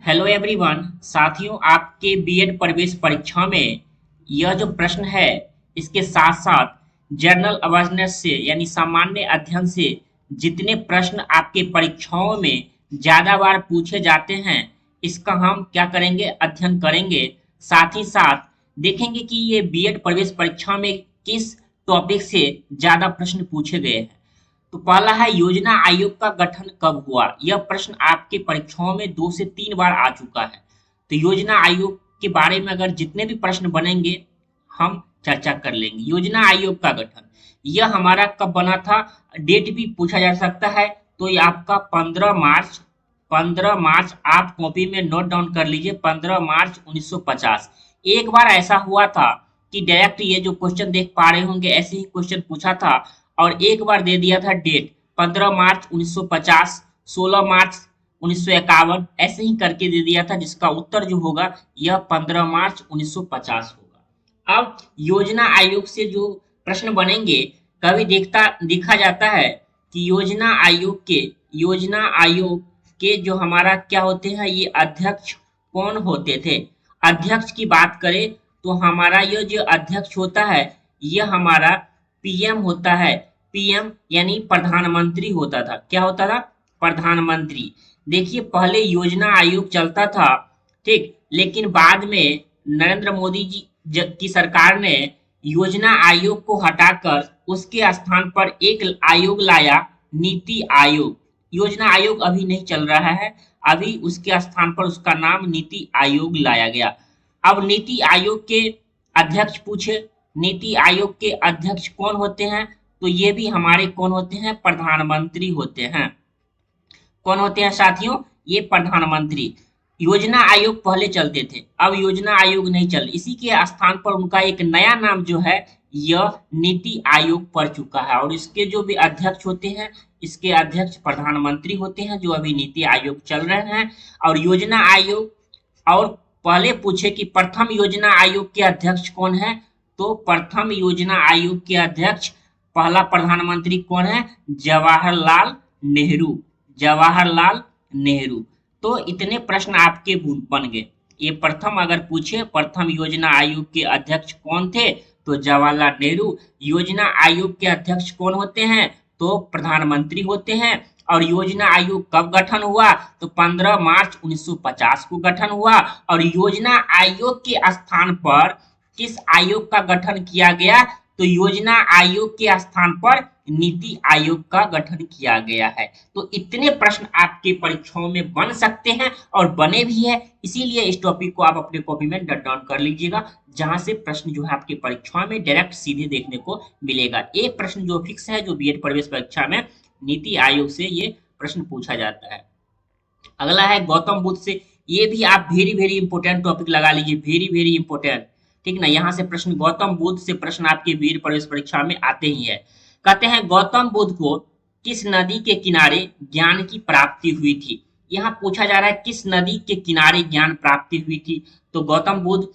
Hello everyone. साथियों, आपके BEd प्रवेश परीक्षा में यह जो प्रश्न है, इसके साथ साथ जनरल अवेयरनेस से यानी सामान्य अध्ययन से जितने प्रश्न आपके परीक्षाओं में ज्यादा बार पूछे जाते हैं, इसका हम क्या करेंगे, अध्ययन करेंगे। साथ ही साथ देखेंगे कि ये बीएड प्रवेश परीक्षा में किस टॉपिक से ज्यादा प्रश्न पूछे गए हैं। तो पहला है, योजना आयोग का गठन कब हुआ। यह प्रश्न आपके परीक्षाओं में 2 से 3 बार आ चुका है। तो योजना आयोग के बारे में अगर जितने भी प्रश्न बनेंगे, हम चर्चा कर लेंगे। योजना आयोग का गठन यह हमारा कब बना था, डेट भी पूछा जा सकता है। तो ये आपका 15 मार्च, 15 मार्च आप कॉपी में नोट डाउन कर लीजिए, 15 मार्च 1950। एक बार ऐसा हुआ था कि डायरेक्ट ये जो क्वेश्चन देख पा रहे होंगे, ऐसे ही क्वेश्चन पूछा था और एक बार दे दिया था डेट 15 मार्च 1950, 16 मार्च 1951, ऐसे ही करके दे दिया था, जिसका उत्तर जो होगा यह 15 मार्च 1950 होगा। अब योजना आयोग से जो प्रश्न बनेंगे, कभी देखा जाता है कि योजना आयोग के जो हमारा क्या होते हैं, ये अध्यक्ष कौन होते थे। अध्यक्ष की बात करें तो हमारा यह जो अध्यक्ष होता है, यह हमारा पीएम होता है। पीएम यानी प्रधानमंत्री होता था। क्या होता था? प्रधानमंत्री। देखिए, पहले योजना आयोग चलता था, ठीक, लेकिन बाद में नरेंद्र मोदी जी की सरकार ने योजना आयोग को हटाकर उसके स्थान पर एक आयोग लाया, नीति आयोग। योजना आयोग अभी नहीं चल रहा है, अभी उसके स्थान पर उसका नाम नीति आयोग लाया गया। अब नीति आयोग के अध्यक्ष पूछे, नीति आयोग के अध्यक्ष कौन होते हैं? तो ये भी हमारे कौन होते हैं? प्रधानमंत्री होते हैं। कौन होते हैं साथियों? ये प्रधानमंत्री। योजना आयोग पहले चलते थे, अब योजना आयोग नहीं चल, इसी के स्थान पर उनका एक नया नाम जो है, यह नीति आयोग पड़ चुका है। और इसके जो भी अध्यक्ष होते हैं, इसके अध्यक्ष प्रधानमंत्री होते हैं, जो अभी नीति आयोग चल रहे हैं। और योजना आयोग, और पहले पूछे कि प्रथम योजना आयोग के अध्यक्ष कौन है, तो प्रथम योजना आयोग के अध्यक्ष पहला प्रधानमंत्री कौन है? जवाहरलाल नेहरू। जवाहरलाल नेहरू। तो इतने प्रश्न आपके बन गए। ये प्रथम अगर पूछे प्रथम योजना आयोग के अध्यक्ष कौन थे, तो जवाहरलाल नेहरू। योजना आयोग के अध्यक्ष कौन होते हैं? तो प्रधानमंत्री होते हैं। और योजना आयोग कब गठन हुआ? तो 15 मार्च 1950 को गठन हुआ। और योजना आयोग के स्थान पर किस आयोग का गठन किया गया? तो योजना आयोग के स्थान पर नीति आयोग का गठन किया गया है। तो इतने प्रश्न आपके परीक्षाओं में बन सकते हैं और बने भी है, इसीलिए इस टॉपिक को आप अपने कॉपी में नोट डाउन कर लीजिएगा, जहां से प्रश्न जो है आपके परीक्षाओं में डायरेक्ट सीधे देखने को मिलेगा। एक प्रश्न जो फिक्स है, जो बीएड प्रवेश परीक्षा में नीति आयोग से ये प्रश्न पूछा जाता है। अगला है गौतम बुद्ध से। ये भी आप वेरी वेरी इंपॉर्टेंट टॉपिक लगा लीजिए, वेरी वेरी इंपॉर्टेंट, ठीक ना। यहाँ से प्रश्न, गौतम बुद्ध से प्रश्न आपके बीएड प्रवेश परीक्षा में आते ही है। कहते हैं, गौतम बुद्ध को किस नदी के किनारे ज्ञान की प्राप्ति हुई थी। यहाँ पूछा जा रहा है किस नदी के किनारे ज्ञान प्राप्ति हुई थी। तो गौतम बुद्ध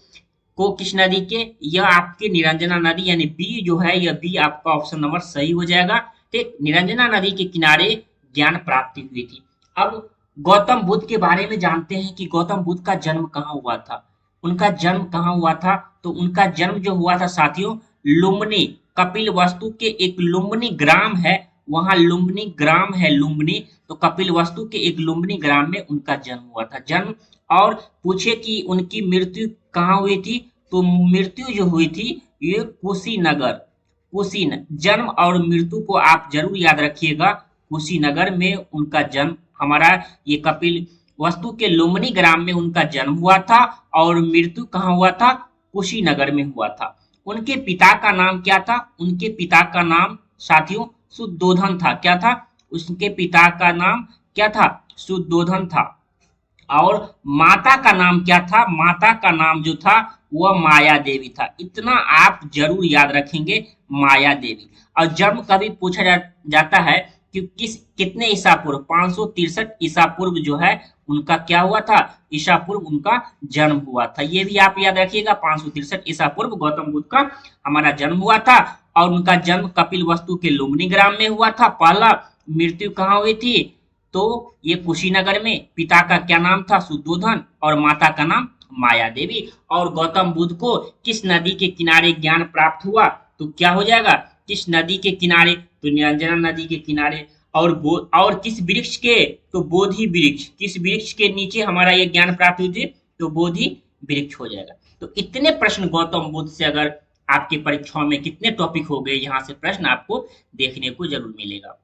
को किस नदी के, यह आपके निरंजना नदी, यानी बी जो है, यह बी आपका ऑप्शन नंबर सही हो जाएगा, ठीक। निरंजना नदी के किनारे ज्ञान प्राप्ति हुई थी। अब गौतम बुद्ध के बारे में जानते हैं कि गौतम बुद्ध का जन्म कहाँ हुआ था। उनका जन्म कहाँ हुआ था? तो उनका जन्म जो हुआ था साथियों, लुम्बिनी, कपिल वस्तु के एक लुम्बिनी ग्राम है, वहां लुम्बिनी ग्राम है, लुम्बिनी। तो कपिल वस्तु के एक लुम्बिनी ग्राम में उनका जन्म हुआ था। जन्म, और पूछे कि उनकी मृत्यु कहाँ हुई थी, तो मृत्यु जो हुई थी ये कुशीनगर। जन्म और मृत्यु को आप जरूर याद रखिएगा, कुशीनगर में उनका जन्म, हमारा ये कपिल वस्तु के लुम्बिनी ग्राम में उनका जन्म हुआ था। और मृत्यु कहाँ हुआ था? कुशीनगर में हुआ था। उनके पिता का नाम क्या था? उनके पिता का नाम साथियों शुद्धोधन था। क्या था? उसके पिता का नाम क्या था? शुद्धोधन था। और माता का नाम क्या था? माता का नाम जो था वह माया देवी था। इतना आप जरूर याद रखेंगे, माया देवी। और जन्म कभी पूछा जाता है कि कितने ईसा पूर्व, 563 ईसा पूर्व जो है उनका क्या हुआ था? ईसा पूर्व उनका जन्म हुआ था। ये भी आप याद रखिएगा, 563 ईसा पूर्व गौतम बुद्ध का हमारा जन्म हुआ था। और उनका जन्म कपिल वस्तु के लुम्बिनी ग्राम में हुआ था। पहला मृत्यु कहाँ हुई थी? तो ये कुशीनगर में पिता का क्या नाम था? शुद्धोधन, और माता का नाम माया देवी। और गौतम बुद्ध को किस नदी के किनारे ज्ञान प्राप्त हुआ? तो क्या हो जाएगा? किस नदी के किनारे? तो निरंजना नदी के किनारे। और किस वृक्ष के? तो बोधि वृक्ष। किस वृक्ष के नीचे हमारा ये ज्ञान प्राप्त हुई थी? तो बोधि वृक्ष हो जाएगा। तो इतने प्रश्न गौतम बुद्ध से अगर आपके परीक्षाओं में कितने टॉपिक हो गए, यहाँ से प्रश्न आपको देखने को जरूर मिलेगा।